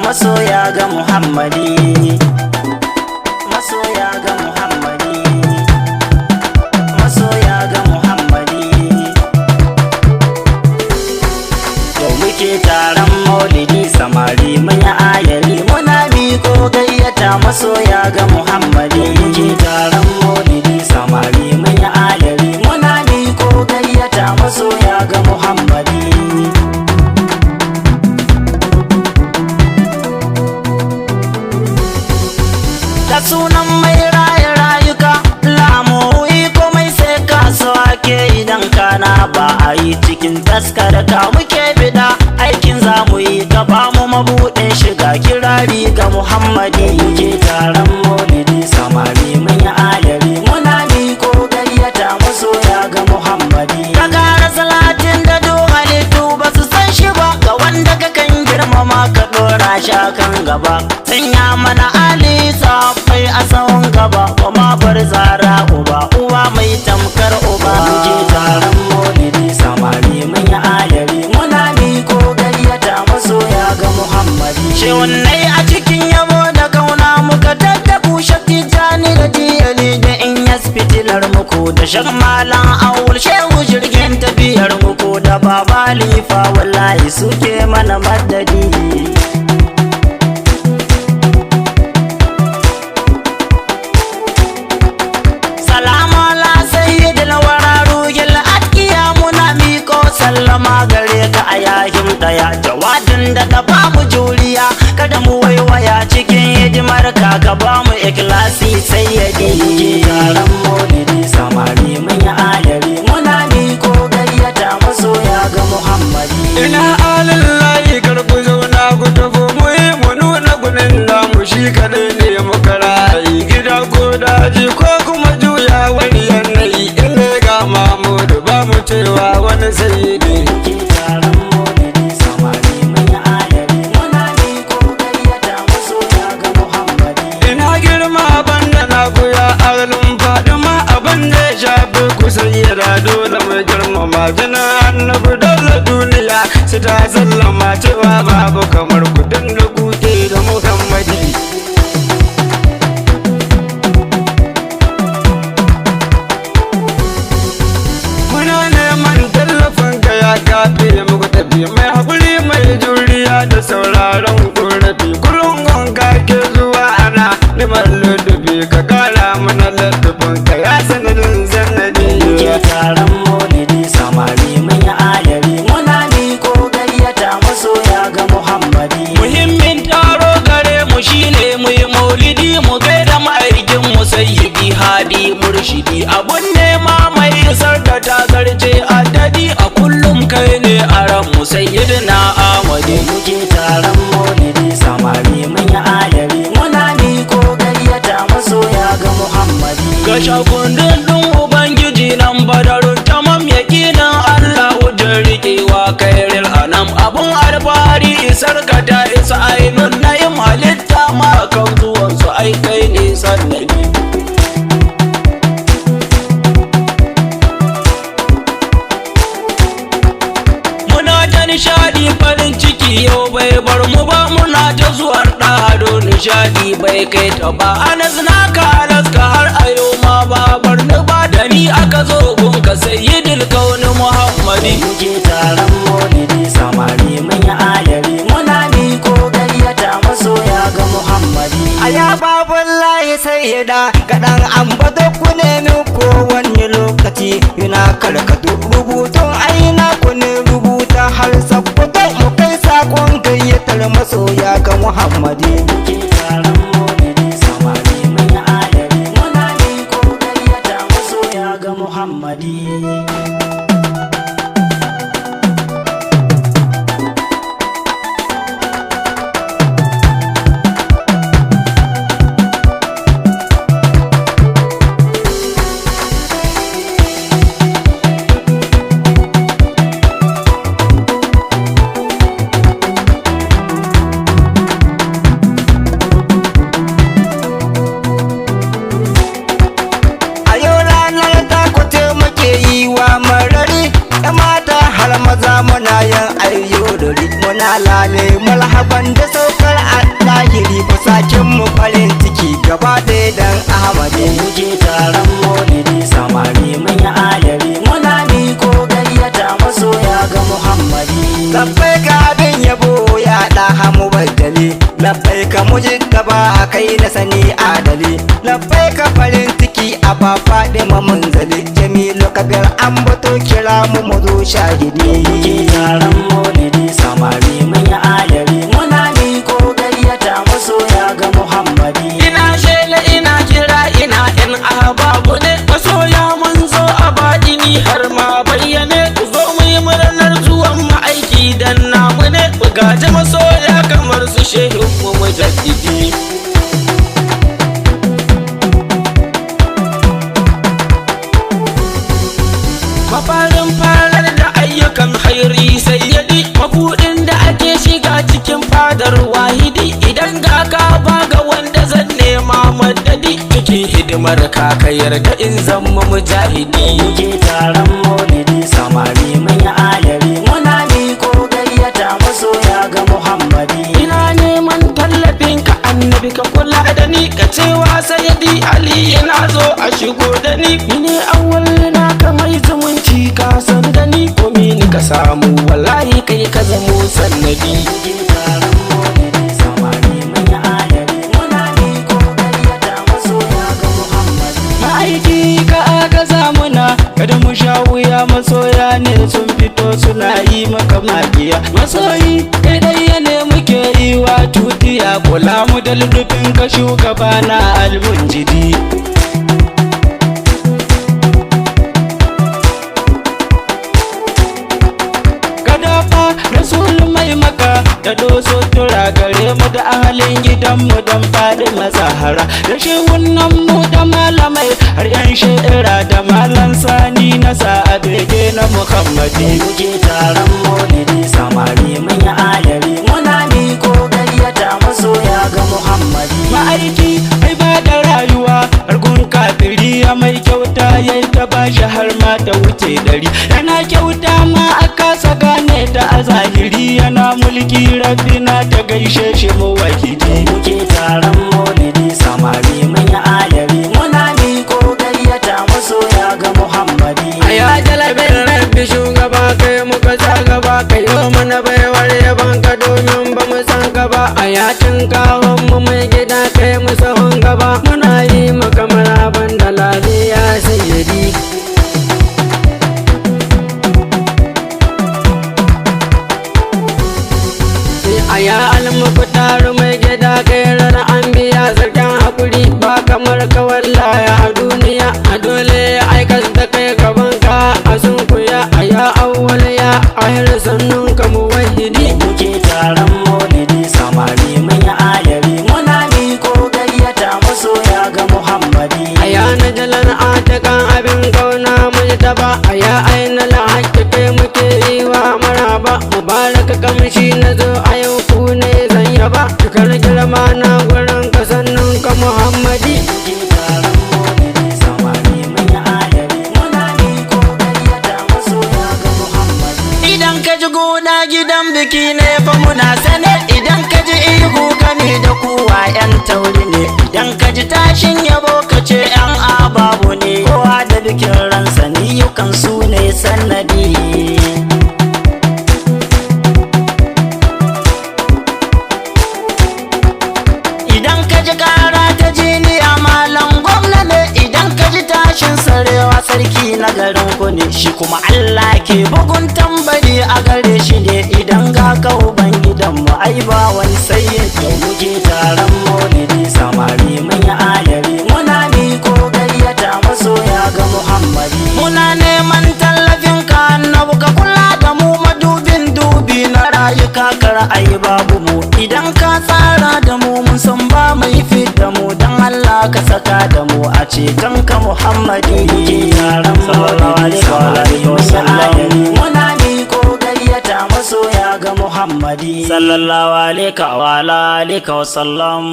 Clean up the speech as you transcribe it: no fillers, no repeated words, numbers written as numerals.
masoya ga Muhammadi, masoya ga Muhammadi, masoya ga Muhammadi. Yau muke taron maulidi samari mun yi ayari muna miko gayyata masoya ga Muhammadi. Muke taron maulidi samari mun yi ayari muna miko gayyata masoya ga Muhammadi. Da sunan mai raye rayuka lamoyi komai sai kasuwa ke idan kana ba a yi cikin taskar ka muke bida aikin zamu yi ka ba mu mabuɗin shiga kirari ga Muhammadi. Muke taron maulidi samari mun yi ayari muna miko gayyata masoya ga Muhammadi. Ka kara salatin da duk halittu ba su san shi ba ga wanda ka kan girmama ka ɗora shi kan gaba sanya mana ali safai a tsawon gaba kuma bar zara uba uwa mai tamkar uba. Muke taron maulidi samari mun yi ayari muna miko gayyata masoya ga Muhammadi. Shehunai a cikin yabo da kauna muka tattaku shakti jani da jiyali da in yas fitilar muku da shan malan awul shehu jirgin tafiyar muku da baba lifa wallahi suke mana madadi. Sallama gare ka a yayin daya jawadin da ka ba mu juriya kada mu waiwaya cikin hidimar ka ka ba mu ikhlasi sai ya dinge. Taron maulidi samari mun yi ayari muna miko gayyata masoya ga Muhammadi. Ina alillahi karku zauna ku tafi mu yi mu nuna gunin namu shi kadai ne muka rayu gida ko daji ko kuma juya wani yanayi inda ga Mahmudu ba mu cewa wani sayyidi. Muke taron maulidi samari mun yi ayari muna miko gayyata masoya ga Muhammadi. Ina girma banda na kuya ahalin Fadima abin da ya shafi ku sayyada dole mu girmama jina annabi dole duniya su ta sallama cewa babu kamar ku dan da kuke da Muhammadi. Muna neman tallafin ka ya kafe muku tafi mai haƙuri mai juriya da sauraron ƙorafi kullum wanka ke zuwa ana neman ludubi ka kara mana ladubin ka ya sanadin zanadi. Muke taron maulidi samari mun yi ayari muna miko gayyata masoya ga Muhammadi. Muhimmin taro gare mu shine mu yi maulidi mu gaida ma'aikin mu sayyidi hadi murshidi abun nema mai isar da tagarce addadi a kullum kai ne a ran mu sayyidina Ahmadi. Muke taron maulidi samari mun yi ayari muna miko gayyata masoya ga Muhammadi. Ga shakundin ɗin Ubangiji nan badarun tamam yaƙinin Allah wajen riƙewa kairil anam abun alfahari isar ka ta isa ainun na'im halitta ma kan zuwansu ai kai ne sanadi. Muna ta nishadi farin ciki yau bai bar mu ba muna ta zuwar ɗado nishadi bai kai ta ba anas naka alaska har ayo ma ba bar ni ba da ni aka zo gunka sayyidul kauni Muhammadi. Muke taron maulidi samari mun yi ayari muna miko gayyata masoya ga Muhammadi. A ya babun layi sayyida kaɗan ambato ku nemi ko wani lokaci yana karkatu rubutun aina ku ne rubuta har sakkwato mu kai sakon gayyatar masoya ga Muhammadi. Muke taron maulidi samari mun yi ayari muna miko gayyata masoya ga Muhammadi. muna lale marhaban da saukar a lahiri fasakin mu farin ciki gaba ɗaya dan Ahmadi. muke taron maulidi samari mun yi ayari muna miko gayyata masoya ga Muhammadi. Labbai ka abin yabo ya ɗa hamu baddali, labbai ka mujtaba a kai na sani adali, labbai ka farin ciki a fafaɗe mamunzali, Jamilu Kabir an bato kira mu zo shahidi. muke taron maulidi samari mun yi ayari muna miko gayyata masoya ga Muhammadi. ina shela ina kira ina yan ababu ne masoya mun zo a baɗini har ma bayyane ku zo mu yi murnar zuwan ma'aiki dan namu ne mu gaji masoya kamar su shehu mu mujaddidi. mafarin farar da ayyukan hairi sayyadi mabudin da ake shiga cikin fadar wahidi idan ga ka baga wanda zan nema madadi cikin hidimar ka ka yarda in zama mujahidi. muke taron maulidi samari mun yi ayari muna miko gayyata masoya ga Muhammadi. ina neman tallafin ka annabi ka kula da ni ka cewa sayyidi ali yana zo a shigo da ni ne awwal na ka mai zumunci ka san da ni komi ni ka samu wallahi kai ka zamo sannadi. muke taron maulidi samari mun yi ayari muna miko gayyata masoya ga Muhammadi. ma'aiki ka aka zamuna kada mu sha wuya masoya ne sun fito suna yi maka magiya masoyi kai ɗaya ne muke yi wa tutiya kula mu da ludufin ka shugaba na almunjidi. Rasul mai maka da doso tura gare mu da ahalin gidanmu don faɗi mazahara da shewunan mu da malamai har yan sha'ira da malam sani na sa'a bege na Muhammadi. muke taron maulidi samari mun yi ayari muna miko gayyata masoya ga Muhammadi. ma'aiki ai ba da rayuwa harkun kafiri ya mai kyauta ya ta bashi har ma ta wuce dari yana kyauta ma a kasa gane ta a zahiri yana mulki rabbina ta gaishe shi mu wahidi. muke taron maulidi samari mun yi ayari muna miko gayyata masoya ga Muhammadi. A ya jalabin rabbi shugaba kai muka sa gaba kai yau mana baiwar yaban ka domin ba mu san ka ba a yakin kawon mu mai gida kai mu sahun gaba muna yi maka maraban da lale ya sayyadi. A ya almukutar mai gida kai rana an biya sarkin hakuri ba kamar ka wallahi a duniya a dole ya aikas da kai gaban ka a sunkuya a ya awwal ya ahir sannun ka mu wahidi. muke taron maulidi samari mun yi ayari muna miko gayyata masoya ga Muhammadi. A ya na jalan atakan abin kauna mun taba a ya aina la hakki kai muke yi wa maraba mubaraka kamshi na zo a yau ku ne zan yaba cikar girma na gurin ka sannun ka Muhammadi. muke taron maulidi samari mun yi ayari muna miko gayyata masoya ga Muhammadi. idan ka ji gona gidan biki ne fa muna sane idan ka ji ihu gani da kuwa yan tauri ne idan ka ji tashin yabo ka ce yan ababu ne kowa da bikin ransa niyukan su ne sannadi. idan ka ji kara ta jiniya malam gwamna ne idan ka ji tashin sarewa sarki na garin ku ne shi kuma Allah ke bugun tambari a gare shi ne idan ga ka uban gidanmu ai ba wani sai da muke taron maulidi samari mun yi ayari muna miko gayyata masoya ga Muhammadi. muna neman tallafin ka annabu ka kula da mu madubin dubi na rayuka kar ai babu mu idan ka tsara da mu mun san ba mai fit da mu dan Allah ka saka da mu a ceton ka Muhammadi. yaran maulidi samari mun yi ayari muna miko gayyata masoya ga Muhammadi sallallahu alaihi wa alihi wa sallam.